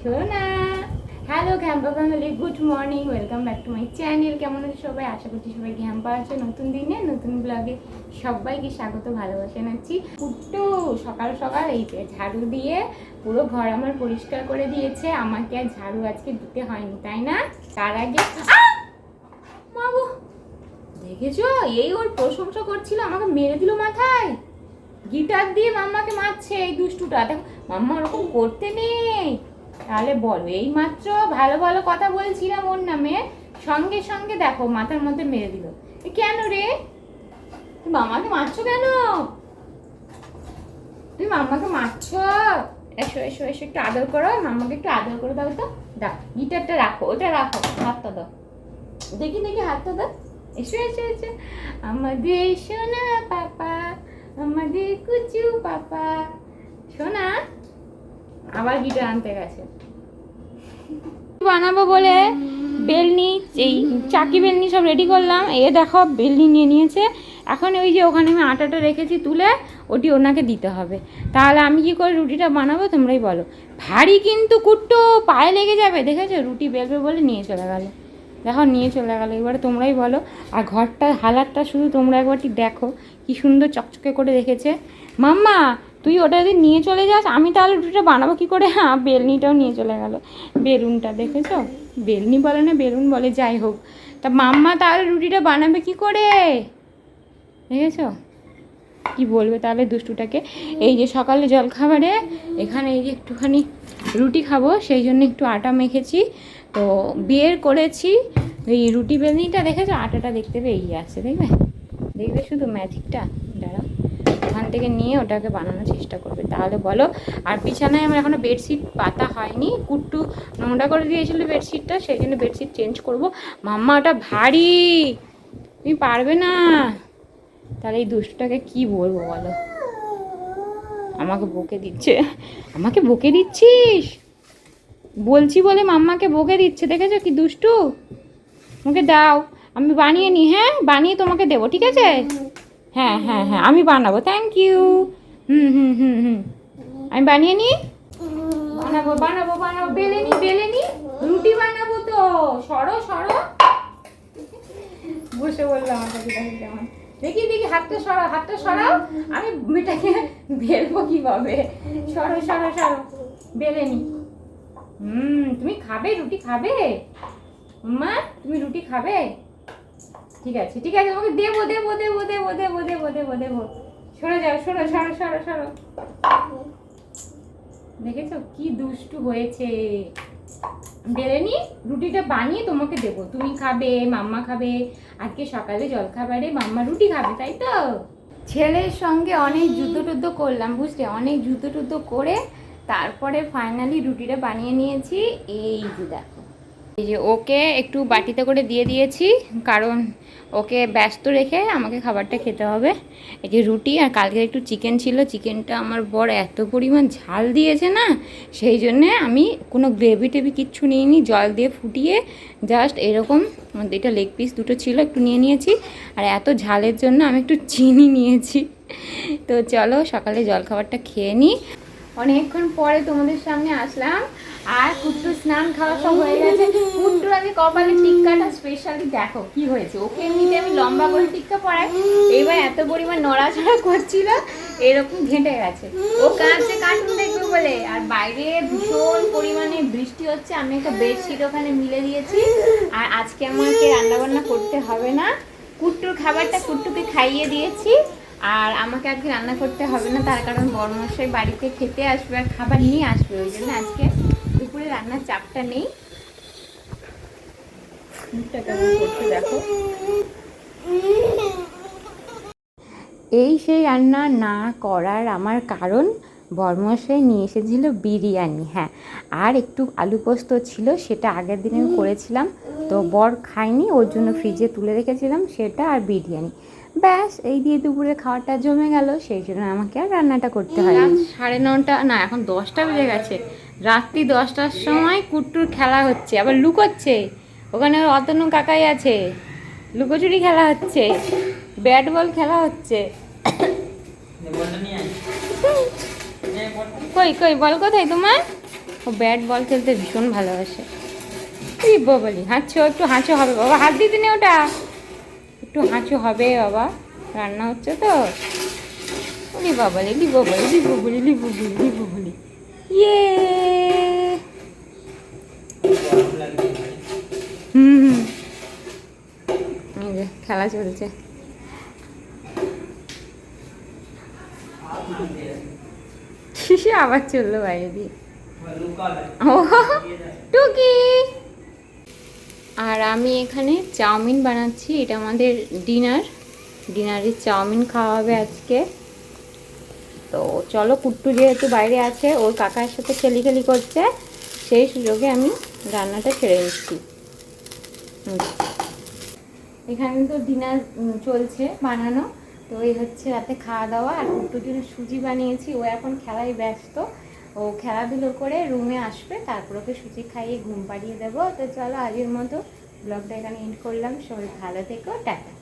সোনা হ্যালো ঘ্যাম্পা family, good morning, welcome back to my channel. কেমন আছে সবাই? আশা করছি সবাই ঘ্যাম্পা আছে। নতুন দিনে নতুন ব্লগে সবাইকে স্বাগত, ভালোবাসা জানাচ্ছি। পুট্টু সকাল সকাল এই যে ঝাড়ু দিয়ে পুরো ঘর আমার পরিষ্কার করে দিয়েছে। আমাকে আর ঝাড়ু আজকে দিতে হয়নি, তাই না? তার আগে মাগো দেখেছো, এই ওর প্রশংসা করছিল, আমাকে মেরে দিল মাথায়। গিটার দিয়ে মাম্মাকে মারছে এই দুষ্টুটা। দেখো মাম্মা ওরকম করতে নেই। তাহলে বলো, এই মাত্র ভালো ভালো কথা বলছিলাম ওর নামে, সঙ্গে সঙ্গে দেখো মাথার মধ্যে মেরে দিল। কেন রে, তুমি মাম্মাকে মারছো কেন? তুমি মাম্মাকে মারছো? এসো এসো এসো, একটু আদর করো মাম্মাকে, একটু আদর করে দাও তো। দাও গিটারটা রাখো, ওটা রাখো, হাতটা দাও দেখি দেখি, হাতটা দাও। এসো এসো এসো, আমাদের সোনা পাপা, আমাদের কুচু পাপা। সোনা আবার গিটার আনতে গেছে। বানাবো বলে বেলনি, এই চাকি বেলনি সব রেডি করলাম। এ দেখো বেলনি নিয়ে নিয়েছে। এখন ওই যে ওখানে আমি আটাটা রেখেছি তুলে, ওটি ওনাকে দিতে হবে। তাহলে আমি কি করে রুটিটা বানাবো তোমরাই বলো। ভারী কিন্তু কুট্টো, পায়ে লেগে যাবে। দেখেছো রুটি বেলবে বলে নিয়ে চলে গেল। দেখো নিয়ে চলে গেলো। এবারে তোমরাই বলো। আর ঘরটা হালারটা শুধু তোমরা একবারটি দেখো, কি সুন্দর চকচকে করে রেখেছে। মাম্মা তুই ওটা যদি নিয়ে চলে যাস, আমি তাহলে রুটিটা বানাবো কী করে? হ্যাঁ, বেলনিটাও নিয়ে চলে গেল। বেলুনটা দেখেছো, বেলনি বলে না বেলুন বলে, যাই হোক। তা মাম্মা তাহলে রুটিটা বানাবে কি করে? দেখেছো কি বলবে তাহলে দুষ্টুটাকে। এই যে সকালে জলখাবারে এখানে এই যে একটুখানি রুটি খাবো, সেই জন্য একটু আটা মেখেছি, তো বের করেছি এই রুটি বেলনিটা। দেখেছো আটাটা দেখতে পেয়ে আছে, দেখবে দেখবে শুধু ম্যাজিকটা। দাঁড়াও, ওখান থেকে নিয়ে ওটাকে বানানোর চেষ্টা করবে, তাহলে বলো। আর বিছানায় আমার এখনো বেডশিট পাতা হয়নি, কুট্টু নোংরা করে দিয়েছিল বেডশিটটা, সেই জন্য বেডশিট চেঞ্জ করবো। মাম্মা ওটা ভারী, তুমি পারবে না। তাহলে এই দুষ্টটাকে কি বলবো বলো। আমাকে বকে দিচ্ছে, আমাকে বকে দিচ্ছিস বলছি বলে মাম্মাকে বকে দিচ্ছে। দেখেছো কি দুষ্টু। আমাকে দাও, আমি বানিয়ে নিই। হ্যাঁ বানিয়ে তোমাকে দেবো, ঠিক আছে? হ্যাঁ হ্যাঁ হ্যাঁ আমি বানাবো, থ্যাংক ইউ। হুম হুম হুম হুম আমি বানিয়ে নিই। বানাবো বানাবো বানাবো, বেলে নি রুটি বানাবো তো। সরো সরো, বসে বললাম আমার কাছে। দেখি কেমন, দেখি দেখি, হাতটা সরাও, হাতটা সরাও। আমি মেয়েটাকে বেলবো কিভাবে? সরো সরো সরো, বেলে নি। তুমি খাবে রুটি? খাবে মা? তুমি রুটি খাবে? ঠিক আছে ঠিক আছে, তোমাকে দেবো দেবো দেবো দেবো দেবো দেবো দেবো দেবো। সরে যাও, সরো সরো সরো সরো। দেখেছো কি দুষ্টু হয়েছে। বেলেনি রুটিটা বানিয়ে তোমাকে দেবো, তুমি খাবে, মাম্মা খাবে। আজকে সকালে জলখাবারে মাম্মা রুটি খাবে, তাই তো? ছেলের সঙ্গে অনেক যুদ্ধ টুদ্ধ করলাম, বুঝলে, অনেক যুদ্ধ টুদ্ধ করে তারপরে ফাইনালি রুটিটা বানিয়ে নিয়েছি। এই যে দেখো, এই যে ওকে একটু বাটিতে করে দিয়ে দিয়েছি, কারণ ওকে ব্যস্ত রেখে আমাকে খাবারটা খেতে হবে। এই যে রুটি, আর কালকে একটু চিকেন ছিল, চিকেনটা আমার বর এত পরিমাণ ঝাল দিয়েছে না, সেই জন্যে আমি কোনো গ্রেভি টেভি কিচ্ছু নিইনি, জল দিয়ে ফুটিয়ে জাস্ট এরকম। এটা লেগ পিস দুটো ছিল, একটু নিয়ে নিয়েছি। আর এত ঝালের জন্য আমি একটু চিনি নিয়েছি। তো চলো সকালে জলখাবারটা খেয়ে নিই। অনেকক্ষণ পরে তোমাদের সামনে আসলাম। আর কুট্টু স্নান খাওয়া সব হয়ে গেছে। কুট্টুর আগে কপালে টিক্কাটা স্পেশালি দেখো কি হয়েছে। ওকে এমনিতে আমি লম্বা করে টিক্কা পরাই, এবার এত পরিমাণ নড়াচড়া করছিল, এরকম ঘেঁটে গেছে। ও কাঁদছে কার্টুন দেখবে বলে। আর বাইরে ভীষণ পরিমাণে বৃষ্টি হচ্ছে, আমি একটা বেডশিট ওখানে মিলে দিয়েছি। আর আজকে আমাকে রান্নাবান্না করতে হবে না, কুট্টুর খাবারটা কুট্টুকে খাইয়ে দিয়েছি। আর আমাকে আজকে রান্না করতে হবে না, তার কারণ বড়মশাই বাড়িতে খেতে আসবে আর খাবার নিয়ে আসবে, ওই জন্য আজকে দুপুরে রান্নার চাপটা নেই। মুখটা কেমন করতে দেখো। এই সেই রান্না না করার আমার কারণ, বড়মশাই নিয়ে এসেছিল বিরিয়ানি। হ্যাঁ, আর একটু আলু পোস্ত ছিল, সেটা আগের দিনে করেছিলাম, তো বর খাইনি, ওর জন্য ফ্রিজে তুলে রেখেছিলাম সেটা, আর বিরিয়ানি। ব্যাস এই দিয়ে দুপুরে খাওয়াটা জমে গেল, সেই জন্য আমাকে আর রান্নাটা করতে হয়। 9:30 না, এখন 10টা বেজে গেছে। রাত্রি 10টার সময় কুট্টুর খেলা হচ্ছে, আবার লুকোচ্ছে। ওখানে অতনু কাকাই আছে, লুকোচুরি খেলা হচ্ছে, ব্যাট বল খেলা হচ্ছে। কই কই বল কোথায় তোমার? ও ব্যাট বল খেলতে ভীষণ ভালোবাসে। এই বাবালি হাঁচো, একটু হাঁচো হবে বাবা, হাত দিতে নে ওটা, একটু হাঁচো হবে বাবা, রান্না হচ্ছে তো। ওরে বাবালি লিবো বলি লিবো বলি লিবো বলি লিবো বলি, ইয়ে হুম এই যে খেলা চলছে। শিশি আবার চললো বাইরে দিয়ে। ও টুকি। আর আমি এখানে চাউমিন বানাচ্ছি, এটা আমাদের ডিনারে চাউমিন খাওয়া হবে আজকে। তো চলো, কুট্টু যেহেতু বাইরে আছে, ওর কাকার সাথে খেলি করছে, সেই সুযোগে আমি রান্নাটা ছেড়ে নিচ্ছি। এখানে তো ডিনার চলছে বানানো, তো এই হচ্ছে রাতে খাওয়া দাওয়া। আর কুট্টুর জন্য সুজি বানিয়েছি, ও এখন খেলায় ব্যস্ত, ও খেলাধুলো করে রুমে আসবে, তারপর ওকে সুজি খাইয়ে ঘুম পাড়িয়ে দেবো। তো চলো, আজকের মতো ব্লগটা এখানে এন্ড করলাম। সবাই ভালো থেকো, টাটা।